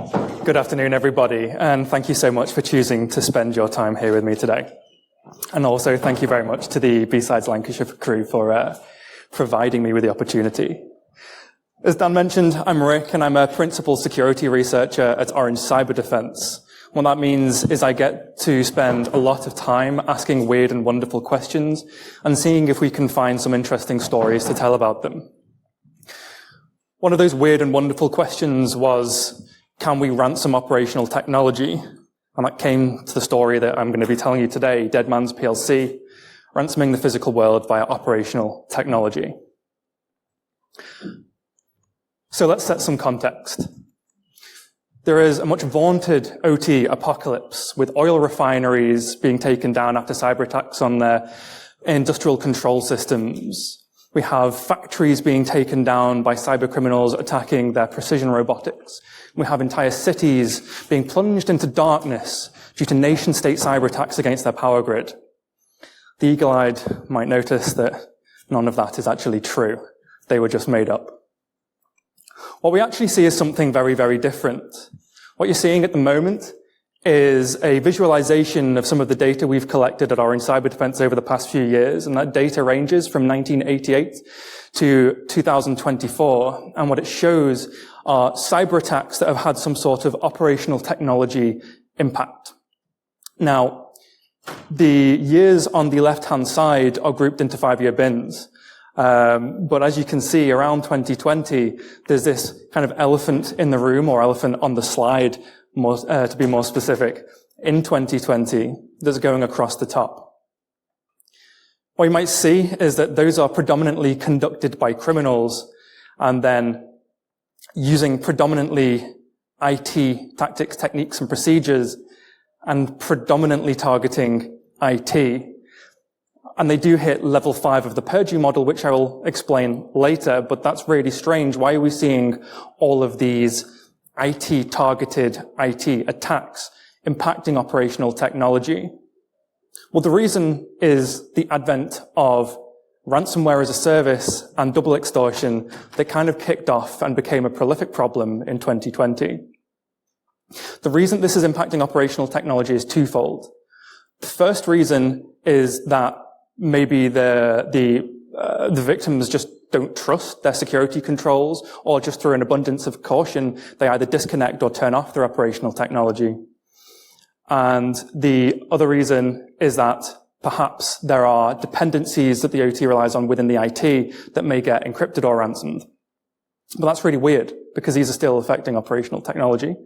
Good afternoon, everybody, and thank you so much for choosing to spend your time here with me today. And also, thank you very much to the B-Sides Lancashire crew for providing me with the opportunity. As Dan mentioned, I'm Rick, and I'm a principal security researcher at Orange Cyber Defense. What that means is I get to spend a lot of time asking weird and wonderful questions and seeing if we can find some interesting stories to tell about them. One of those weird and wonderful questions was, can we ransom operational technology? And that came to the story that I'm going to be telling you today, Dead Man's PLC, ransoming the physical world via operational technology. So let's set some context. There is a much vaunted OT apocalypse with oil refineries being taken down after cyber attacks on their industrial control systems. We have factories being taken down by cyber criminals attacking their precision robotics. We have entire cities being plunged into darkness due to nation-state cyber attacks against their power grid. The eagle-eyed might notice that none of that is actually true. They were just made up. What we actually see is something very, very different. What you're seeing at the moment is a visualization of some of the data we've collected at Orange Cyber Defense over the past few years, and that data ranges from 1988 to 2024, and what it shows are cyber attacks that have had some sort of operational technology impact. Now, the years on the left-hand side are grouped into 5-year bins. But as you can see, around 2020, there's this kind of elephant in the room, or elephant on the slide, to be more specific, in 2020 that's going across the top. What you might see is that those are predominantly conducted by criminals and then using predominantly IT tactics, techniques, and procedures, and predominantly targeting IT. And they do hit level 5 of the Purdue model, which I will explain later, but that's really strange. Why are we seeing all of these IT-targeted IT attacks impacting operational technology? Well, the reason is the advent of ransomware as a service and double extortion that kind of kicked off and became a prolific problem in 2020. The reason this is impacting operational technology is twofold. The first reason is that maybe the victims just don't trust their security controls, or just through an abundance of caution, they either disconnect or turn off their operational technology. And the other reason is that perhaps there are dependencies that the OT relies on within the IT that may get encrypted or ransomed. But that's really weird, because these are still affecting operational technology.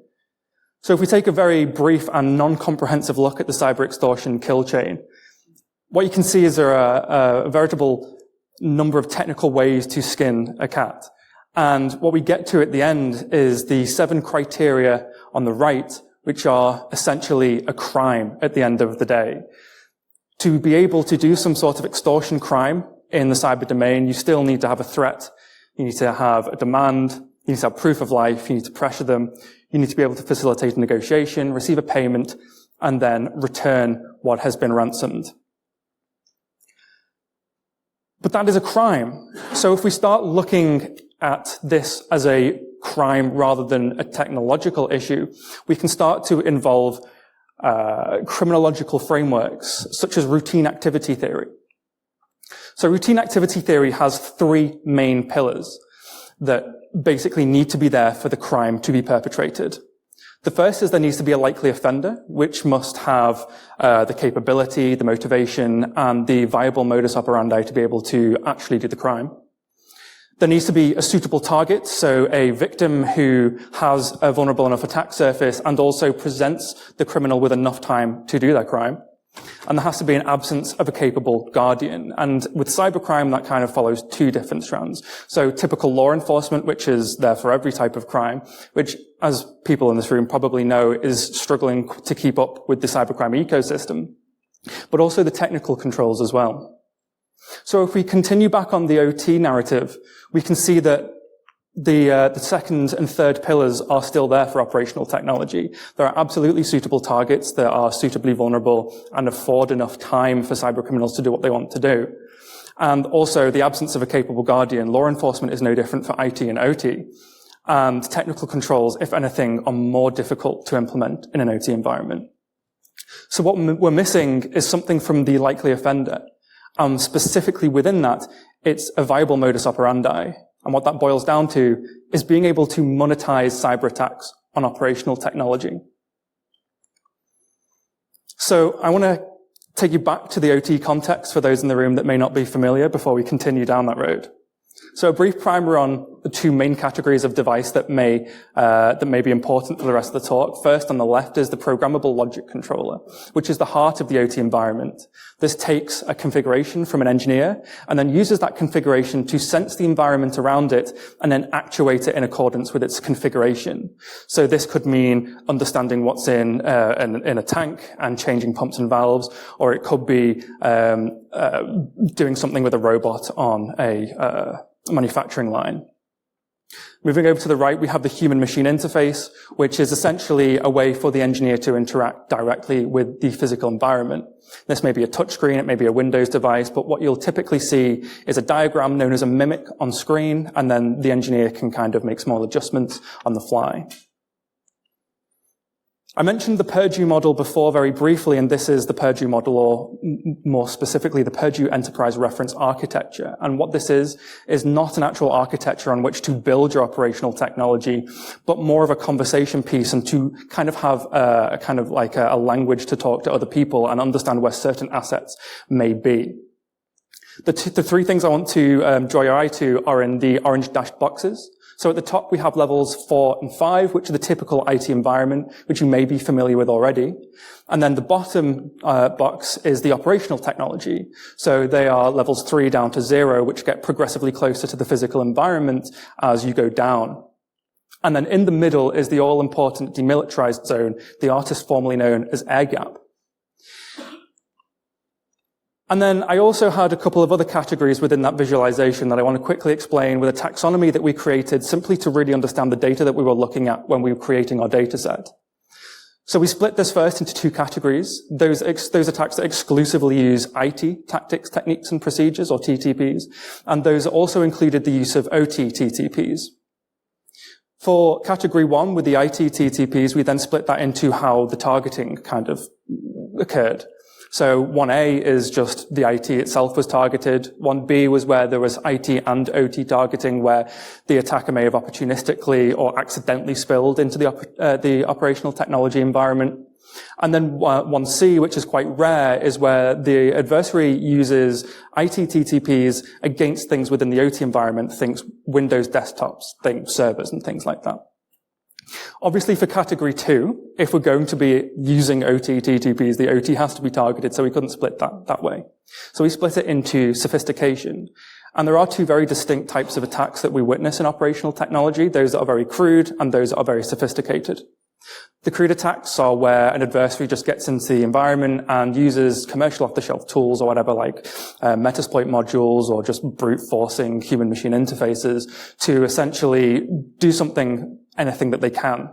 So if we take a very brief and non-comprehensive look at the cyber extortion kill chain, what you can see is there are a veritable number of technical ways to skin a cat. And what we get to at the end is the 7 criteria on the right, which are essentially a crime at the end of the day. To be able to do some sort of extortion crime in the cyber domain, you still need to have a threat. You need to have a demand. You need to have proof of life. You need to pressure them. You need to be able to facilitate a negotiation, receive a payment, and then return what has been ransomed. But that is a crime. So if we start looking at this as a crime rather than a technological issue, we can start to involve criminological frameworks such as routine activity theory. So routine activity theory has 3 main pillars that basically need to be there for the crime to be perpetrated. The first is there needs to be a likely offender, which must have the capability, the motivation, and the viable modus operandi to be able to actually do the crime. There needs to be a suitable target, so a victim who has a vulnerable enough attack surface and also presents the criminal with enough time to do their crime. And there has to be an absence of a capable guardian. And with cybercrime, that kind of follows 2 different strands. So typical law enforcement, which is there for every type of crime, which, as people in this room probably know, is struggling to keep up with the cybercrime ecosystem, but also the technical controls as well. So if we continue back on the OT narrative, we can see that the second and third pillars are still there for operational technology. There are absolutely suitable targets that are suitably vulnerable and afford enough time for cybercriminals to do what they want to do. And also the absence of a capable guardian. Law enforcement is no different for IT and OT. And technical controls, if anything, are more difficult to implement in an OT environment. So what we're missing is something from the likely offender. Specifically within that, it's a viable modus operandi. And what that boils down to is being able to monetize cyber attacks on operational technology. So I want to take you back to the OT context for those in the room that may not be familiar before we continue down that road. So a brief primer on the two main categories of device that may be important for the rest of the talk. First, on the left is the programmable logic controller, which is the heart of the OT environment. This takes a configuration from an engineer and then uses that configuration to sense the environment around it and then actuate it in accordance with its configuration. So this could mean understanding what's in a tank and changing pumps and valves, or it could be doing something with a robot on a manufacturing line. Moving over to the right, we have the human-machine interface, which is essentially a way for the engineer to interact directly with the physical environment. This may be a touchscreen, it may be a Windows device, but what you'll typically see is a diagram known as a mimic on screen, and then the engineer can kind of make small adjustments on the fly. I mentioned the Purdue model before very briefly, and this is the Purdue model, or more specifically, the Purdue Enterprise Reference Architecture. And what this is not an actual architecture on which to build your operational technology, but more of a conversation piece and to kind of have a language to talk to other people and understand where certain assets may be. The three things I want to draw your eye to are in the orange dashed boxes. So at the top, we have levels 4 and 5, which are the typical IT environment, which you may be familiar with already. And then the bottom box is the operational technology. So they are levels 3 down to 0, which get progressively closer to the physical environment as you go down. And then in the middle is the all-important demilitarized zone, the artist formerly known as air gap. And then I also had a couple of other categories within that visualization that I want to quickly explain with a taxonomy that we created simply to really understand the data that we were looking at when we were creating our data set. So we split this first into two categories, those attacks that exclusively use IT, tactics, techniques, and procedures, or TTPs, and those also included the use of OT TTPs. For category 1, with the IT TTPs, we then split that into how the targeting kind of occurred. So 1A is just the IT itself was targeted. 1B was where there was IT and OT targeting, where the attacker may have opportunistically or accidentally spilled into the operational technology environment. And then 1C, which is quite rare, is where the adversary uses IT TTPs against things within the OT environment, things Windows desktops, things servers, and things like that. Obviously, for category 2, if we're going to be using OT TTPs, the OT has to be targeted, so we couldn't split that way. So we split it into sophistication. And there are two very distinct types of attacks that we witness in operational technology, those that are very crude and those that are very sophisticated. The crude attacks are where an adversary just gets into the environment and uses commercial off-the-shelf tools or whatever, like Metasploit modules or just brute forcing human-machine interfaces to essentially do anything that they can.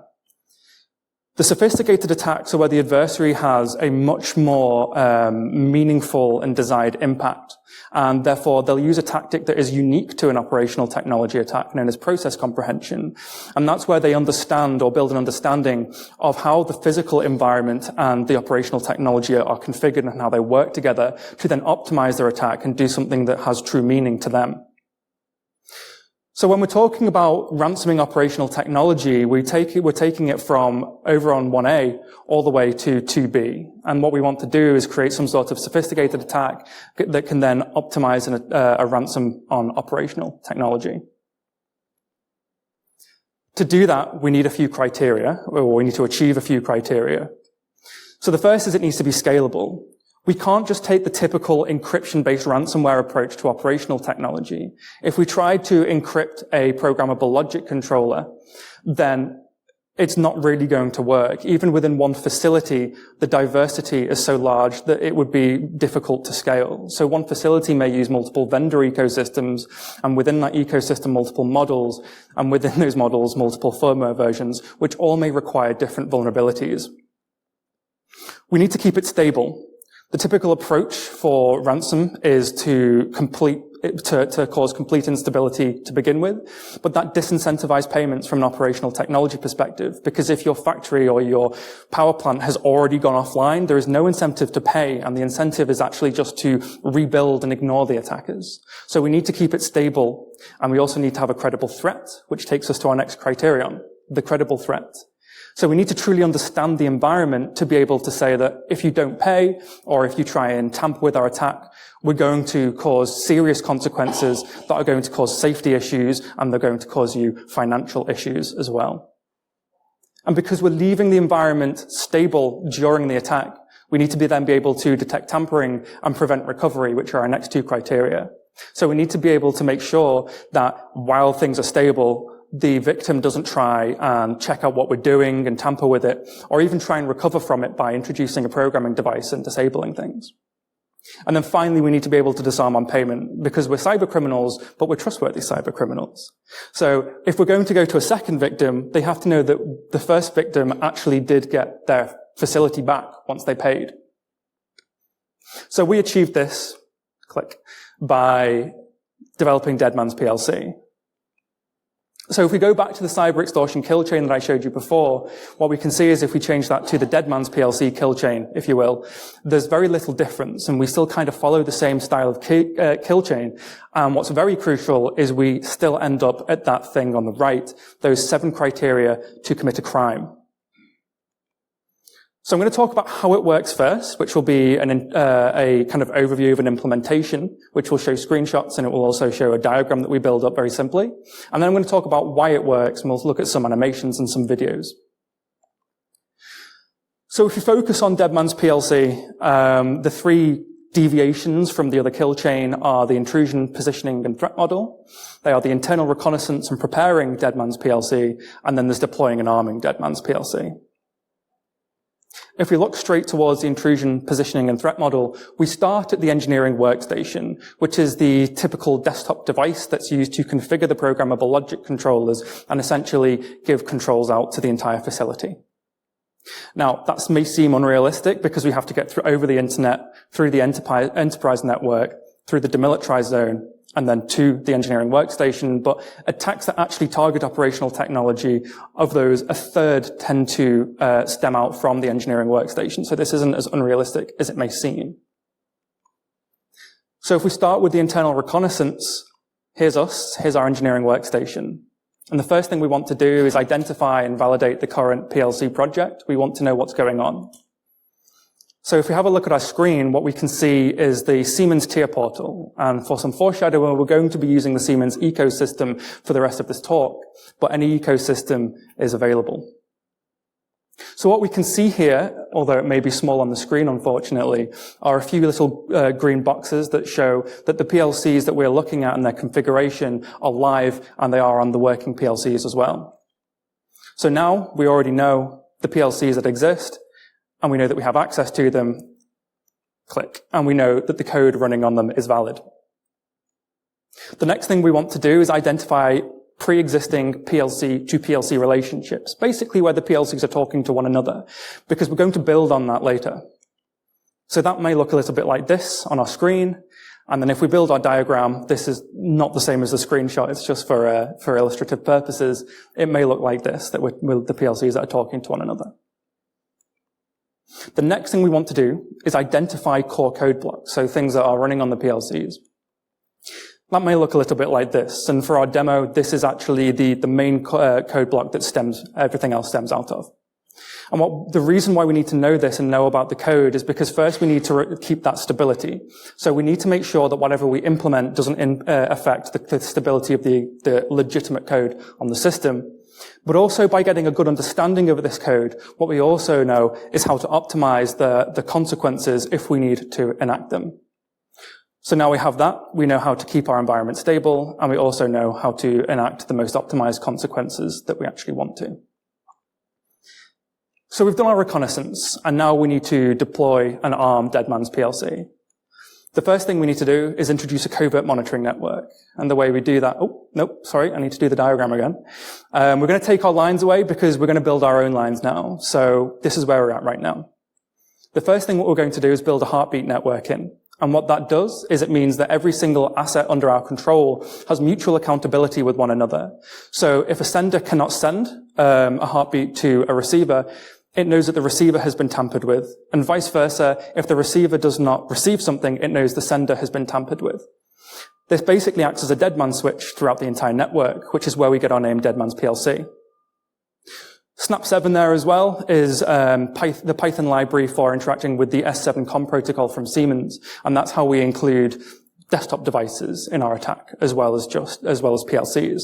The sophisticated attacks are where the adversary has a much more meaningful and desired impact, and therefore they'll use a tactic that is unique to an operational technology attack known as process comprehension. And that's where they understand or build an understanding of how the physical environment and the operational technology are configured and how they work together to then optimize their attack and do something that has true meaning to them. So when we're talking about ransoming operational technology, we're taking it from over on 1A all the way to 2B. And what we want to do is create some sort of sophisticated attack that can then optimize a ransom on operational technology. To do that, we need a few criteria, or we need to achieve a few criteria. So the first is it needs to be scalable. We can't just take the typical encryption-based ransomware approach to operational technology. If we try to encrypt a programmable logic controller, then it's not really going to work. Even within one facility, the diversity is so large that it would be difficult to scale. So one facility may use multiple vendor ecosystems, and within that ecosystem, multiple models, and within those models, multiple firmware versions, which all may require different vulnerabilities. We need to keep it stable. The typical approach for ransom is to cause complete instability to begin with, but that disincentivizes payments from an operational technology perspective, because if your factory or your power plant has already gone offline, there is no incentive to pay, and the incentive is actually just to rebuild and ignore the attackers. So we need to keep it stable, and we also need to have a credible threat, which takes us to our next criterion, the credible threat. So we need to truly understand the environment to be able to say that if you don't pay, or if you try and tamper with our attack, we're going to cause serious consequences that are going to cause safety issues, and they're going to cause you financial issues as well. And because we're leaving the environment stable during the attack, we need to then be able to detect tampering and prevent recovery, which are our next two criteria. So we need to be able to make sure that while things are stable, the victim doesn't try and check out what we're doing and tamper with it, or even try and recover from it by introducing a programming device and disabling things. And then finally, we need to be able to disarm on payment, because we're cyber criminals, but we're trustworthy cyber criminals. So if we're going to go to a second victim, they have to know that the first victim actually did get their facility back once they paid. So we achieved this, by developing Deadman's PLC. So if we go back to the cyber extortion kill chain that I showed you before, what we can see is if we change that to the Deadman's PLC kill chain, if you will, there's very little difference, and we still kind of follow the same style of kill chain. And what's very crucial is we still end up at that thing on the right, those 7 criteria to commit a crime. So I'm going to talk about how it works first, which will be a kind of overview of an implementation, which will show screenshots, and it will also show a diagram that we build up very simply. And then I'm going to talk about why it works, and we'll look at some animations and some videos. So if you focus on Deadman's PLC, the 3 deviations from the other kill chain are the intrusion, positioning, and threat model. They are the internal reconnaissance and preparing Deadman's PLC, and then there's deploying and arming Deadman's PLC. If we look straight towards the intrusion, positioning, and threat model, we start at the engineering workstation, which is the typical desktop device that's used to configure the programmable logic controllers and essentially give controls out to the entire facility. Now, that may seem unrealistic because we have to get over the internet, through the enterprise network, through the demilitarized zone, and then to the engineering workstation. But attacks that actually target operational technology, of those, a third tend to stem out from the engineering workstation. So this isn't as unrealistic as it may seem. So if we start with the internal reconnaissance, here's us, here's our engineering workstation. And the first thing we want to do is identify and validate the current PLC project. We want to know what's going on. So if we have a look at our screen, what we can see is the Siemens tier portal. And for some foreshadowing, we're going to be using the Siemens ecosystem for the rest of this talk, but any ecosystem is available. So what we can see here, although it may be small on the screen, unfortunately, are a few little green boxes that show that the PLCs that we're looking at and their configuration are live, and they are on the working PLCs as well. So now we already know the PLCs that exist, and we know that we have access to them, and we know that the code running on them is valid. The next thing we want to do is identify pre-existing PLC to PLC relationships, basically where the PLCs are talking to one another, because we're going to build on that later. So that may look a little bit like this on our screen, and then if we build our diagram, this is not the same as the screenshot, it's just for illustrative purposes. It may look like this, that we're the PLCs that are talking to one another. The next thing we want to do is identify core code blocks, so things that are running on the PLCs. That may look a little bit like this, and for our demo, this is actually the main code block that everything else stems out of. And the reason why we need to know this and know about the code is because first we need to keep that stability. So we need to make sure that whatever we implement doesn't affect the stability of the legitimate code on the system. But also by getting a good understanding of this code, what we also know is how to optimize the consequences if we need to enact them. So now we have that, we know how to keep our environment stable, and we also know how to enact the most optimized consequences that we actually want to. So we've done our reconnaissance, and now we need to deploy and arm Deadman's PLC. The first thing we need to do is introduce a covert monitoring network. And the way we do that, I need to do the diagram again. We're going to take our lines away because we're going to build our own lines now. So this is where we're at right now. The first thing what we're going to do is build a heartbeat network in. And what that does is it means that every single asset under our control has mutual accountability with one another. So if a sender cannot send a heartbeat to a receiver, it knows that the receiver has been tampered with. And vice versa, if the receiver does not receive something, it knows the sender has been tampered with. This basically acts as a dead man switch throughout the entire network, which is where we get our name Dead Man's PLC. Snap 7 there as well is the Python library for interacting with the S7 COM protocol from Siemens, and that's how we include desktop devices in our attack, as well as PLCs.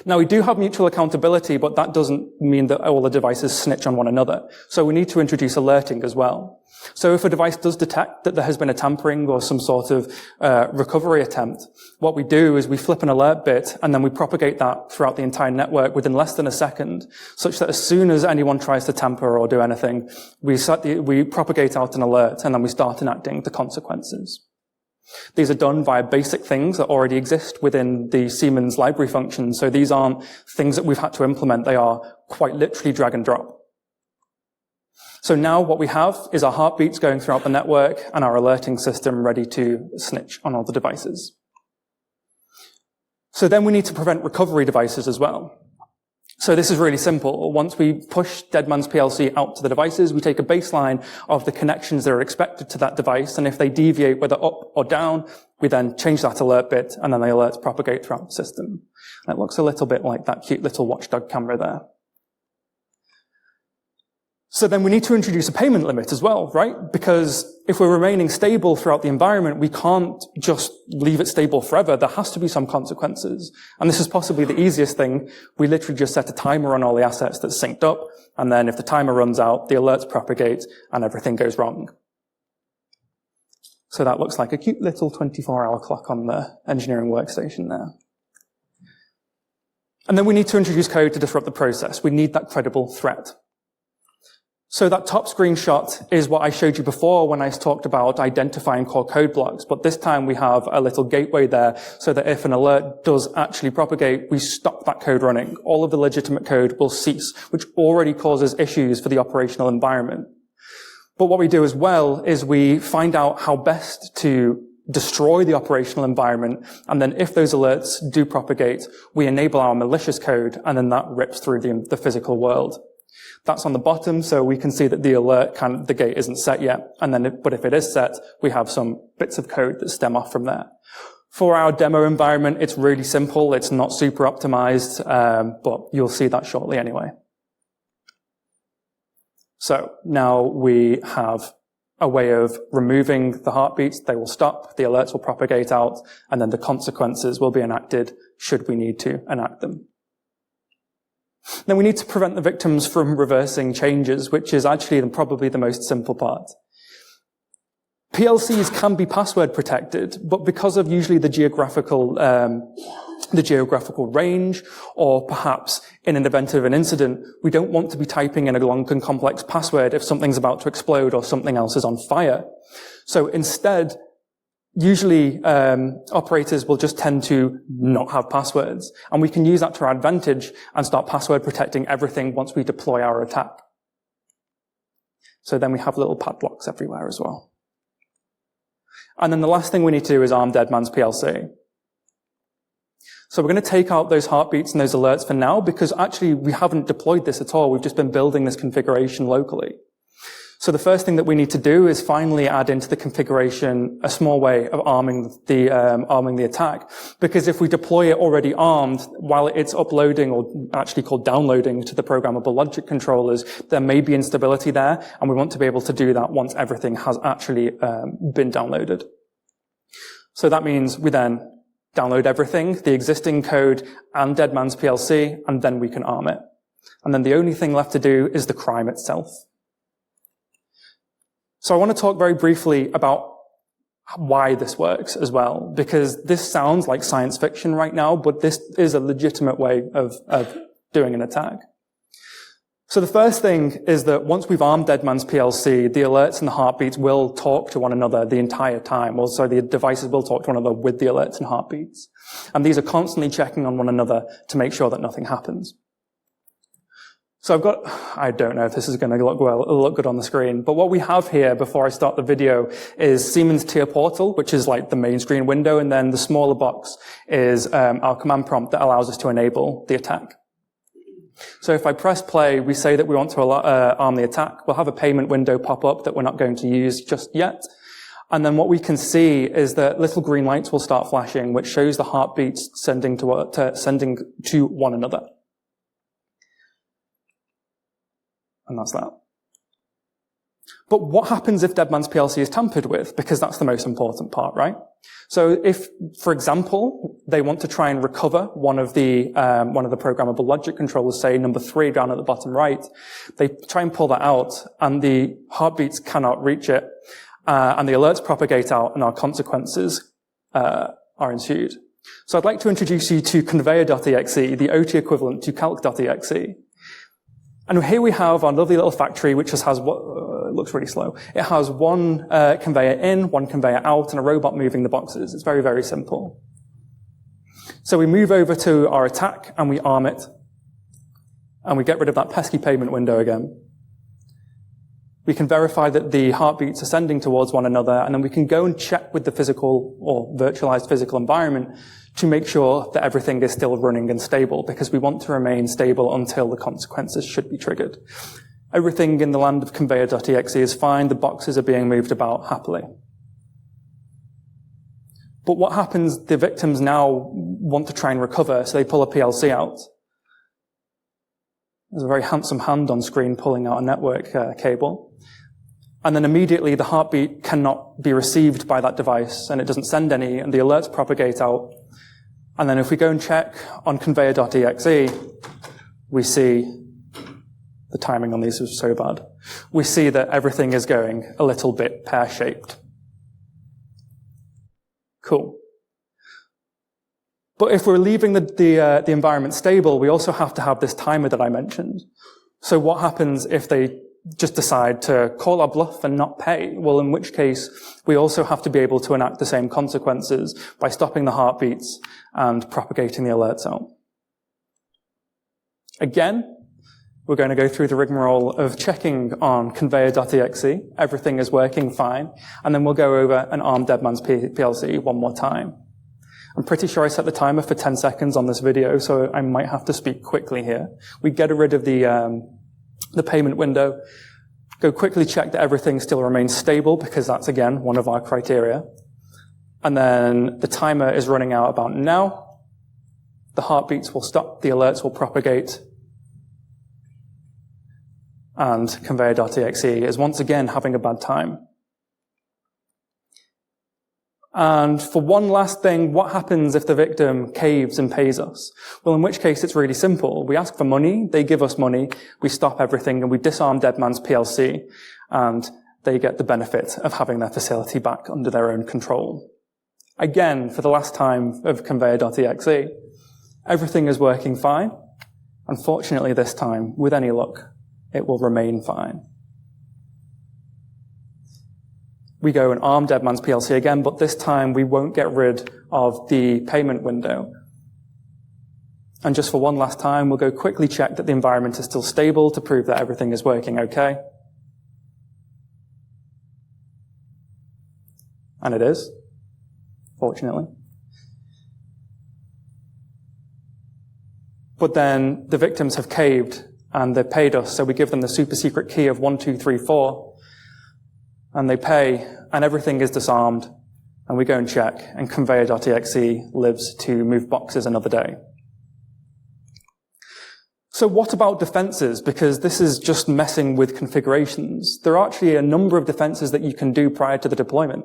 Now, we do have mutual accountability, but that doesn't mean that all the devices snitch on one another. So we need to introduce alerting as well. So if a device does detect that there has been a tampering or some sort of recovery attempt, what we do is we flip an alert bit and then we propagate that throughout the entire network within less than a second, such that as soon as anyone tries to tamper or do anything, we propagate out an alert and then we start enacting the consequences. These are done via basic things that already exist within the Siemens library function. So these aren't things that we've had to implement. They are quite literally drag and drop. So now what we have is our heartbeats going throughout the network and our alerting system ready to snitch on all the devices. So then we need to prevent recovery devices as well. So this is really simple. Once we push Dead Man's PLC out to the devices, we take a baseline of the connections that are expected to that device, and if they deviate whether up or down, we then change that alert bit, and then the alerts propagate throughout the system. And it looks a little bit like that cute little watchdog camera there. So then we need to introduce a payment limit as well, right? Because if we're remaining stable throughout the environment, we can't just leave it stable forever. There has to be some consequences. And this is possibly the easiest thing. We literally just set a timer on all the assets that's synced up. And then if the timer runs out, the alerts propagate and everything goes wrong. So that looks like a cute little 24-hour clock on the engineering workstation there. And then we need to introduce code to disrupt the process. We need that credible threat. So that top screenshot is what I showed you before when I talked about identifying core code blocks, but this time we have a little gateway there so that if an alert does actually propagate, we stop that code running. All of the legitimate code will cease, which already causes issues for the operational environment. But what we do as well is we find out how best to destroy the operational environment, and then if those alerts do propagate, we enable our malicious code, and then that rips through the physical world. That's on the bottom, so we can see that the gate isn't set yet. But if it is set, we have some bits of code that stem off from there. For our demo environment, it's really simple. It's not super optimized, but you'll see that shortly anyway. So now we have a way of removing the heartbeats. They will stop, the alerts will propagate out, and then the consequences will be enacted should we need to enact them. Then we need to prevent the victims from reversing changes, which is actually probably the most simple part. PLCs can be password protected, but because of usually the geographical range, or perhaps in an event of an incident, we don't want to be typing in a long and complex password if something's about to explode or something else is on fire. So instead, usually, operators will just tend to not have passwords, and we can use that to our advantage and start password protecting everything once we deploy our attack. So then we have little padlocks everywhere as well. And then the last thing we need to do is arm Dead Man's PLC. So we're going to take out those heartbeats and those alerts for now, because actually we haven't deployed this at all. We've just been building this configuration locally. So the first thing that we need to do is finally add into the configuration a small way of arming the attack. Because if we deploy it already armed, while it's uploading, or actually called downloading, to the programmable logic controllers, there may be instability there, and we want to be able to do that once everything has actually been downloaded. So that means we then download everything, the existing code and Dead Man's PLC, and then we can arm it. And then the only thing left to do is the crime itself. So I want to talk very briefly about why this works as well, because this sounds like science fiction right now, but this is a legitimate way of doing an attack. So the first thing is that once we've armed Dead Man's PLC, the alerts and the heartbeats will talk to one another the entire time. Also, the devices will talk to one another with the alerts and heartbeats. And these are constantly checking on one another to make sure that nothing happens. So I don't know if this is going to look good on the screen, but what we have here before I start the video is Siemens tier portal, which is like the main screen window, and then the smaller box is our command prompt that allows us to enable the attack. So if I press play, we say that we want to arm the attack. We'll have a payment window pop up that we're not going to use just yet. And then what we can see is that little green lights will start flashing, which shows the heartbeats sending to one another. And that's that. But what happens if Deadman's PLC is tampered with? Because that's the most important part, right? So if, for example, they want to try and recover one of the programmable logic controllers, say number 3 down at the bottom right, they try and pull that out, and the heartbeats cannot reach it, and the alerts propagate out, and our consequences are ensued. So I'd like to introduce you to conveyor.exe, the OT equivalent to calc.exe. And here we have our lovely little factory, which just has what looks really slow. It has one conveyor in, one conveyor out, and a robot moving the boxes. It's very, very simple. So we move over to our attack, and we arm it, and we get rid of that pesky payment window again. We can verify that the heartbeats are sending towards one another, and then we can go and check with the physical or virtualized physical environment to make sure that everything is still running and stable, because we want to remain stable until the consequences should be triggered. Everything in the land of conveyor.exe is fine. The boxes are being moved about happily. But what happens, the victims now want to try and recover, so they pull a PLC out. There's a very handsome hand on screen pulling out a network cable. And then immediately the heartbeat cannot be received by that device, and it doesn't send any, and the alerts propagate out. And then if we go and check on conveyor.exe, we see the timing on these is so bad. We see that everything is going a little bit pear-shaped. Cool. But if we're leaving the environment stable, we also have to have this timer that I mentioned. So what happens if they just decide to call our bluff and not pay? Well, in which case, we also have to be able to enact the same consequences by stopping the heartbeats and propagating the alerts out. Again, we're going to go through the rigmarole of checking on conveyor.exe. Everything is working fine. And then we'll go over and arm Deadman's PLC one more time. I'm pretty sure I set the timer for 10 seconds on this video, so I might have to speak quickly here. We get rid of the payment window, go quickly check that everything still remains stable, because that's, again, one of our criteria. And then the timer is running out about now. The heartbeats will stop, the alerts will propagate, and conveyor.exe is once again having a bad time. And for one last thing, what happens if the victim caves and pays us? Well, in which case it's really simple. We ask for money, they give us money, we stop everything, and we disarm Deadman's PLC, and they get the benefit of having their facility back under their own control. Again, for the last time of conveyor.exe, everything is working fine. Unfortunately, this time, with any luck, it will remain fine. We go and arm Deadman's PLC again, but this time we won't get rid of the payment window. And just for one last time, we'll go quickly check that the environment is still stable to prove that everything is working okay. And it is, fortunately. But then the victims have caved and they've paid us, so we give them the super secret key of 1234. And they pay, and everything is disarmed, and we go and check, and conveyor.exe lives to move boxes another day. So what about defenses? Because this is just messing with configurations. There are actually a number of defenses that you can do prior to the deployment.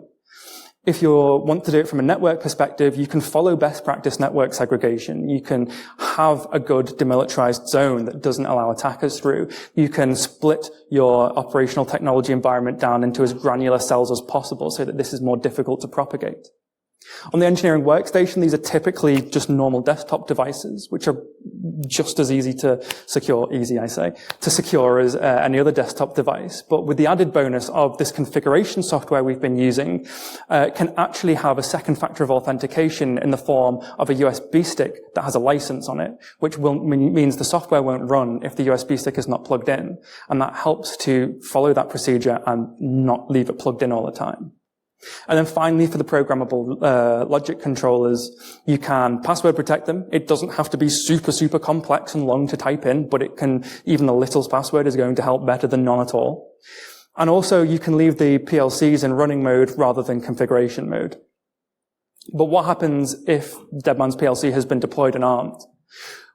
If you want to do it from a network perspective, you can follow best practice network segregation. You can have a good demilitarized zone that doesn't allow attackers through. You can split your operational technology environment down into as granular cells as possible so that this is more difficult to propagate. On the engineering workstation, these are typically just normal desktop devices, which are just as easy to secure, to secure as any other desktop device. But with the added bonus of this configuration software we've been using, can actually have a second factor of authentication in the form of a USB stick that has a license on it, which means the software won't run if the USB stick is not plugged in. And that helps to follow that procedure and not leave it plugged in all the time. And then finally, for the programmable logic controllers, you can password protect them. It doesn't have to be super, super complex and long to type in, but it can, even the littlest password is going to help better than none at all. And also, you can leave the PLCs in running mode rather than configuration mode. But what happens if Deadman's PLC has been deployed and armed?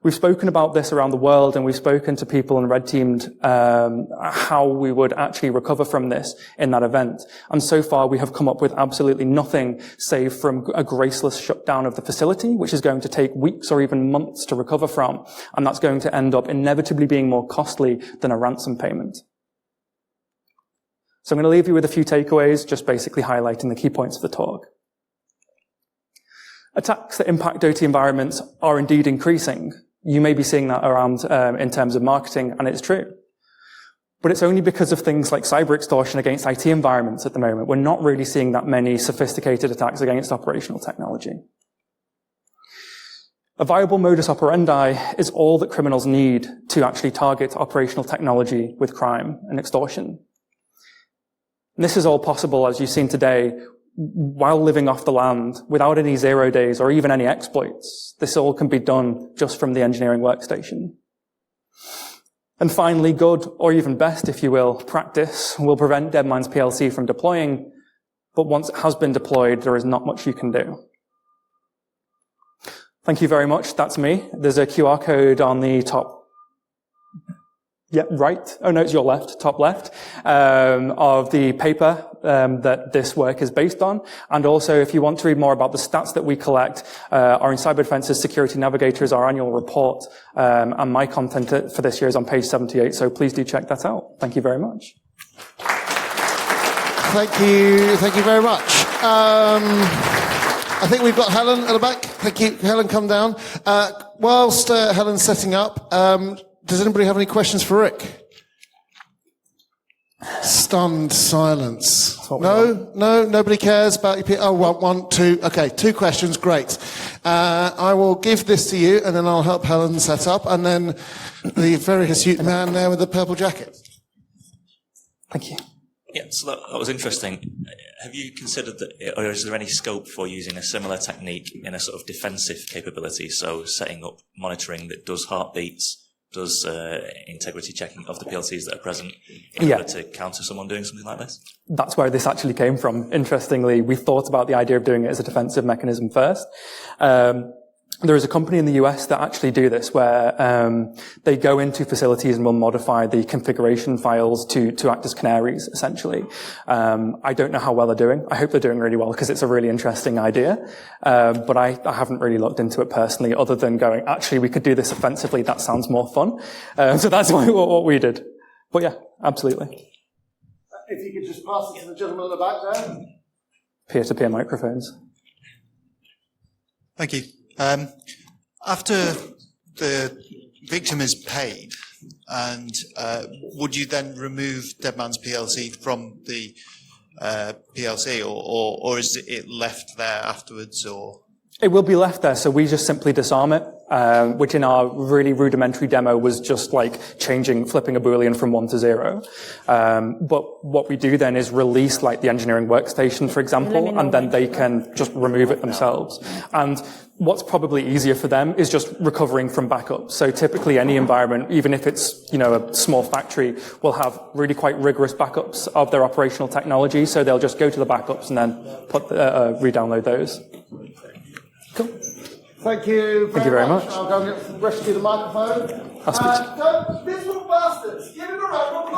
We've spoken about this around the world, and we've spoken to people and red teamed how we would actually recover from this in that event. And so far, we have come up with absolutely nothing save from a graceless shutdown of the facility, which is going to take weeks or even months to recover from. And that's going to end up inevitably being more costly than a ransom payment. So I'm going to leave you with a few takeaways, just basically highlighting the key points of the talk. Attacks that impact OT environments are indeed increasing. You may be seeing that around in terms of marketing, and it's true. But it's only because of things like cyber extortion against IT environments at the moment. We're not really seeing that many sophisticated attacks against operational technology. A viable modus operandi is all that criminals need to actually target operational technology with crime and extortion. And this is all possible, as you've seen today, while living off the land, without any 0 days or even any exploits. This all can be done just from the engineering workstation. And finally, good, or even best, if you will, practice will prevent Deadman's PLC from deploying, but once it has been deployed, there is not much you can do. Thank you very much. That's me. There's a QR code on the top. Yeah, right. Oh, no, it's your left, top left, of the paper that this work is based on. And also, if you want to read more about the stats that we collect, our in Cyber Defense's Security Navigator is our annual report, and my content for this year is on page 78, so please do check that out. Thank you very much. Thank you very much. I think we've got Helen at the back. Thank you. Helen, come down. Whilst Helen's setting up, does anybody have any questions for Rick? Stunned silence. No, nobody cares about your... Oh, one, two. Okay, 2 questions. Great. I will give this to you, and then I'll help Helen set up, and then the very astute man there with the purple jacket. Thank you. Yeah, so that was interesting. Have you considered that, or is there any scope for using a similar technique in a sort of defensive capability? So setting up monitoring that does heartbeats, does integrity checking of the PLCs that are present in order to counter someone doing something like this? That's where this actually came from. Interestingly, we thought about the idea of doing it as a defensive mechanism first. There is a company in the US that actually do this, where they go into facilities and will modify the configuration files to act as canaries, essentially. I don't know how well they're doing. I hope they're doing really well, because it's a really interesting idea. But I haven't really looked into it personally, other than going, actually, we could do this offensively. That sounds more fun. So that's what we did. But yeah, absolutely. If you could just pass it to the gentleman at the back there. Peer-to-peer microphones. Thank you. After the victim is paid, and would you then remove Deadman's PLC from the PLC, or is it left there afterwards? Or it will be left there, so we just simply disarm it, which in our really rudimentary demo was just like flipping a Boolean from 1 to 0. But what we do then is release like the engineering workstation, for example, and then they can just remove it themselves. And what's probably easier for them is just recovering from backups. So typically any environment, even if it's, a small factory, will have really quite rigorous backups of their operational technology. So they'll just go to the backups and then re-download those. Cool. Thank you very much. I'll go and rescue the microphone. I'll speak to you. Miserable bastards! Give him a round of